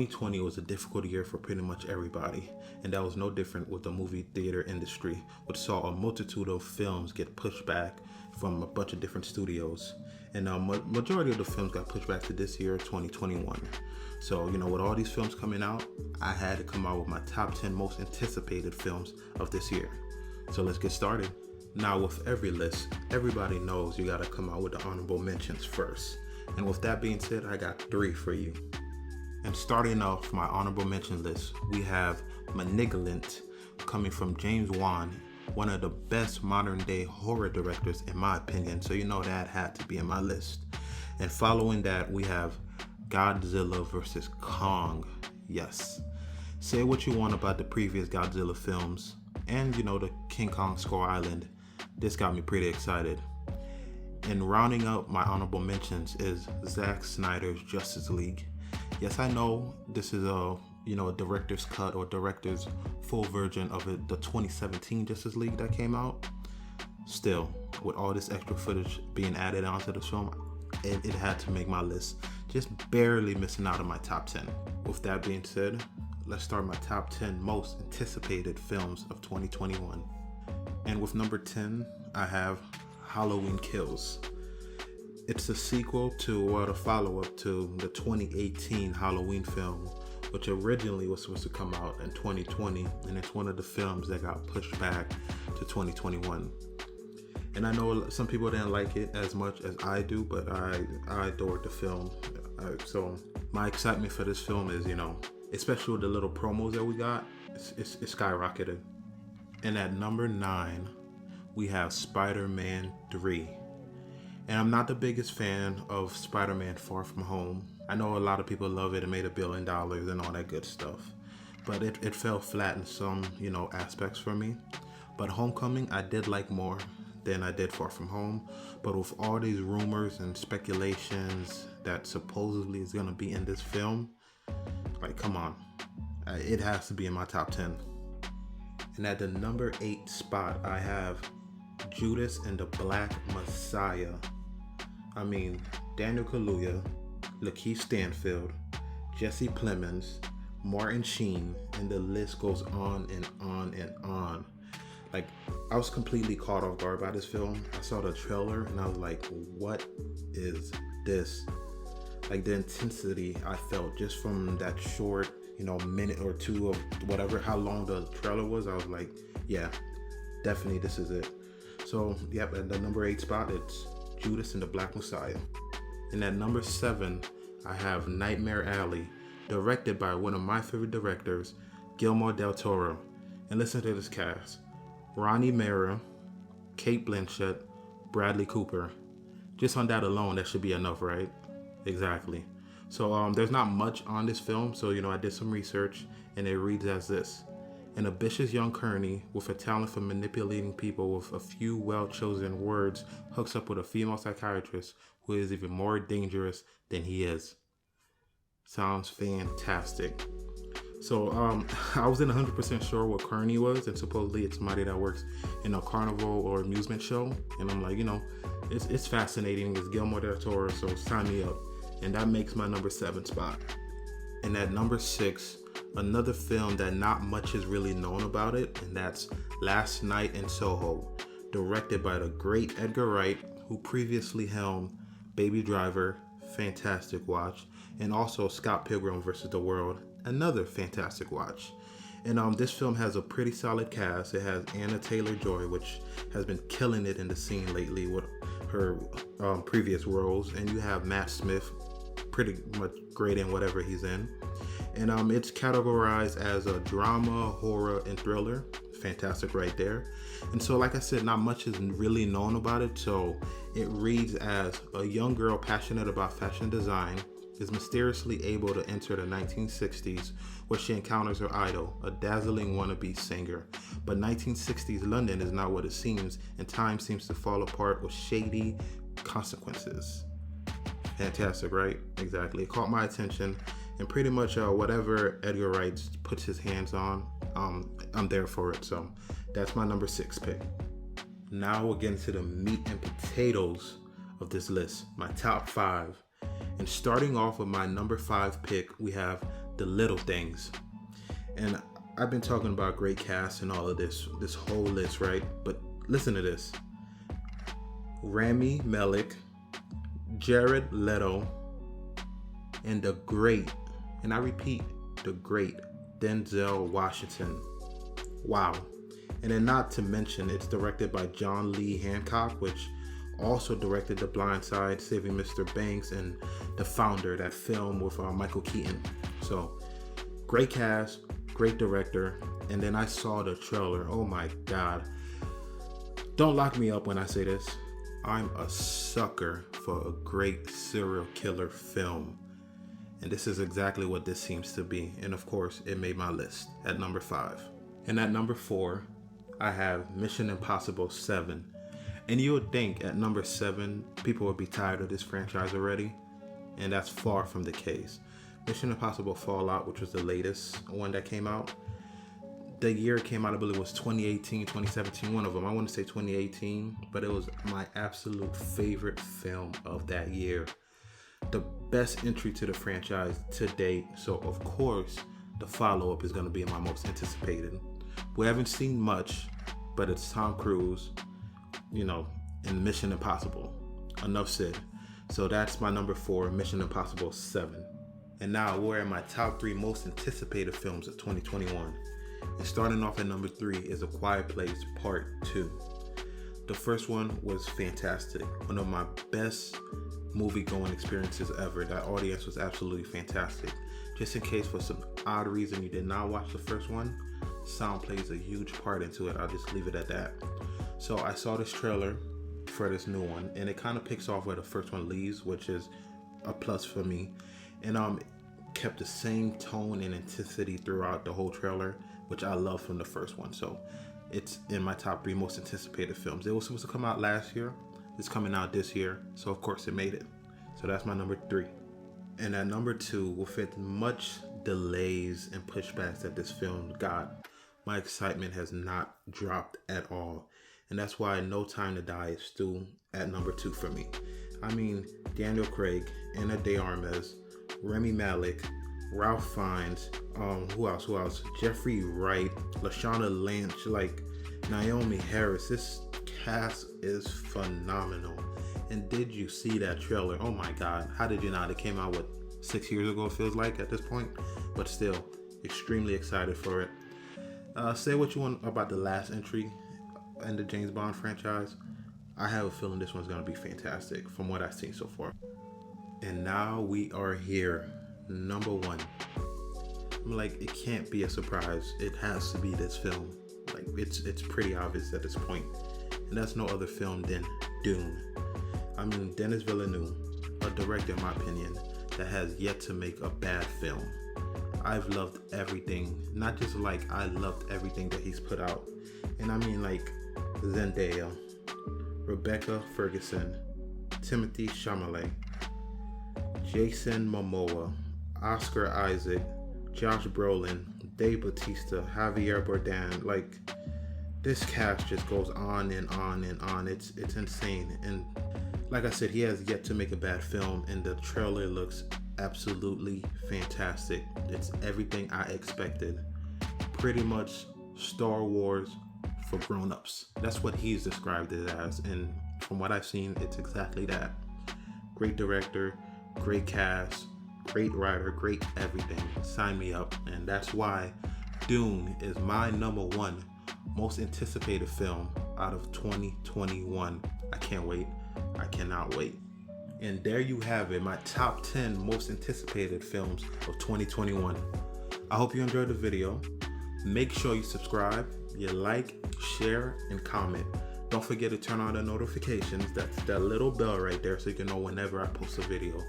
2020 was a difficult year for pretty much everybody, and that was no different with the movie theater industry, which saw a multitude of films get pushed back from a bunch of different studios. And majority of the films got pushed back to this year, 2021. So, with all these films coming out, I had to come out with my top 10 most anticipated films of this year. So let's get started. Now, with every list, everybody knows you gotta come out with the honorable mentions first. And with that being said, I got 3 for you. And starting off my honorable mention list, we have Malignant, coming from James Wan, one of the best modern day horror directors in my opinion, so that had to be in my list. And following that, we have Godzilla vs. Kong. Yes. Say what you want about the previous Godzilla films and the King Kong Skull Island. This got me pretty excited. And rounding up my honorable mentions is Zack Snyder's Justice League. Yes, I know this is a director's cut or director's full version of it, the 2017 Justice League that came out. Still, with all this extra footage being added onto the film, it had to make my list. Just barely missing out on my top 10. With that being said, let's start my top 10 most anticipated films of 2021. And with number 10, I have Halloween Kills. It's a sequel to a follow-up to the 2018 Halloween film, which originally was supposed to come out in 2020, and it's one of the films that got pushed back to 2021. And I know some people didn't like it as much as I do, but I adored the film. So my excitement for this film is, especially with the little promos that we got, it's skyrocketed. And at number 9, we have Spiderman 3. And I'm not the biggest fan of Spider-Man Far From Home. I know a lot of people love it and made $1 billion and all that good stuff. But it fell flat in some, aspects for me. But Homecoming, I did like more than I did Far From Home. But with all these rumors and speculations that supposedly is going to be in this film, come on. It has to be in my top 10. And at the number 8 spot, I have Judas and the Black Messiah. I mean, Daniel Kaluuya, Lakeith Stanfield, Jesse Plemons, Martin Sheen, and the list goes on and on and on. I was completely caught off guard by this film. I saw the trailer and I was like, what is this? The intensity I felt just from that short, minute or two of whatever, how long the trailer was, I was like, yeah, definitely this is it. So, yep, at the number 8 spot, it's Judas and the Black Messiah. And at number 7, I have Nightmare Alley, directed by one of my favorite directors, Guillermo del Toro. And listen to this cast. Ronnie Mara, Kate Blanchett, Bradley Cooper. Just on that alone, that should be enough, right? Exactly. So there's not much on this film, so I did some research, and it reads as this. An ambitious young Kearney with a talent for manipulating people with a few well-chosen words hooks up with a female psychiatrist who is even more dangerous than he is. Sounds fantastic. So I wasn't 100% sure what Kearney was, and supposedly it's somebody that works in a carnival or amusement show. And I'm like, it's fascinating. It's Guillermo del Toro, so sign me up. And that makes my number 7 spot. And at number 6, another film that not much is really known about it, and that's Last Night in Soho, directed by the great Edgar Wright, who previously helmed Baby Driver, fantastic watch, and also Scott Pilgrim vs. the World, another fantastic watch. And this film has a pretty solid cast. It has Anna Taylor-Joy, which has been killing it in the scene lately with her previous roles, and you have Matt Smith, pretty much great in whatever he's in. And it's categorized as a drama, horror, and thriller. Fantastic right there. And so, like I said, not much is really known about it. So it reads as a young girl passionate about fashion design is mysteriously able to enter the 1960s, where she encounters her idol, a dazzling wannabe singer. But 1960s London is not what it seems, and time seems to fall apart with shady consequences. Fantastic, right? Exactly. It caught my attention, and pretty much whatever Edgar Wright puts his hands on, I'm there for it. So that's my number 6 pick. Now we'll get into the meat and potatoes of this list, my top 5. And starting off with my number 5 pick, we have the little things. And I've been talking about great cast and all of this whole list, right? But listen to this. Rami Malek, Jared Leto, and the great, and I repeat, the great Denzel Washington. Wow. And then not to mention, it's directed by John Lee Hancock, which also directed The Blind Side, Saving Mr. Banks, and The Founder, that film with Michael Keaton. So, great cast, great director. And then I saw the trailer. Oh my God. Don't lock me up when I say this. I'm a sucker for a great serial killer film. And this is exactly what this seems to be. And of course, it made my list at number 5. And at number 4, I have Mission Impossible 7. And you would think at number 7, people would be tired of this franchise already. And that's far from the case. Mission Impossible Fallout, which was the latest one that came out. The year it came out, I believe, was 2018, 2017, one of them. I want to say 2018, but it was my absolute favorite film of that year. The best entry to the franchise to date. So, of course, the follow-up is going to be my most anticipated. We haven't seen much, but it's Tom Cruise, in Mission Impossible. Enough said. So that's my number 4, Mission Impossible 7. And now we're at my top 3 most anticipated films of 2021. And starting off at number 3 is A Quiet Place Part 2. The first one was fantastic. One of my best movie-going experiences ever. That audience was absolutely fantastic. Just in case for some odd reason you did not watch the first one, sound plays a huge part into it. I'll just leave it at that. So I saw this trailer for this new one, and it kind of picks off where the first one leaves, which is a plus for me. And kept the same tone and intensity throughout the whole trailer, which I love from the first one. So it's in my top 3 most anticipated films. It was supposed to come out last year. It's coming out this year. So of course it made it. So that's my number 3. And at number 2, with much delays and pushbacks that this film got, my excitement has not dropped at all. And that's why No Time to Die is still at number 2 for me. I mean, Daniel Craig, Ana de Armas, Rami Malek, Ralph Fiennes, who else? Jeffrey Wright, Lashana Lynch, Naomi Harris. This cast is phenomenal. And did you see that trailer? Oh my God, how did you not? It came out, 6 years ago, it feels like at this point. But still, extremely excited for it. Say what you want about the last entry in the James Bond franchise. I have a feeling this one's going to be fantastic from what I've seen so far. And now we are here. Number 1. I'm it can't be a surprise. It has to be this film. It's pretty obvious at this point. And that's no other film than Dune. I mean, Denis Villeneuve, a director in my opinion, that has yet to make a bad film. I've loved everything. Not just I loved everything that he's put out. And I mean Zendaya, Rebecca Ferguson, Timothée Chalamet, Jason Momoa, Oscar Isaac, Josh Brolin, Dave Bautista, Javier Bardem. This cast just goes on and on and on. It's insane. And like I said, he has yet to make a bad film, and the trailer looks absolutely fantastic. It's everything I expected. Pretty much Star Wars for grown-ups. That's what he's described it as, and from what I've seen, it's exactly that. Great director, great cast, great writer, great everything. Sign me up. And that's why Dune is my number 1 most anticipated film out of 2021. I can't wait. I cannot wait. And there you have it, my top 10 most anticipated films of 2021. I hope you enjoyed the video. Make sure you subscribe, you like, share, and comment. Don't forget to turn on the notifications. That's that little bell right there so you can know whenever I post a video.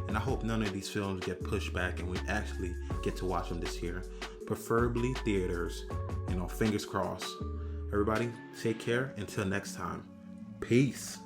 And I hope none of these films get pushed back and we actually get to watch them this year. Preferably theaters. Fingers crossed. Everybody, take care. Until next time. Peace.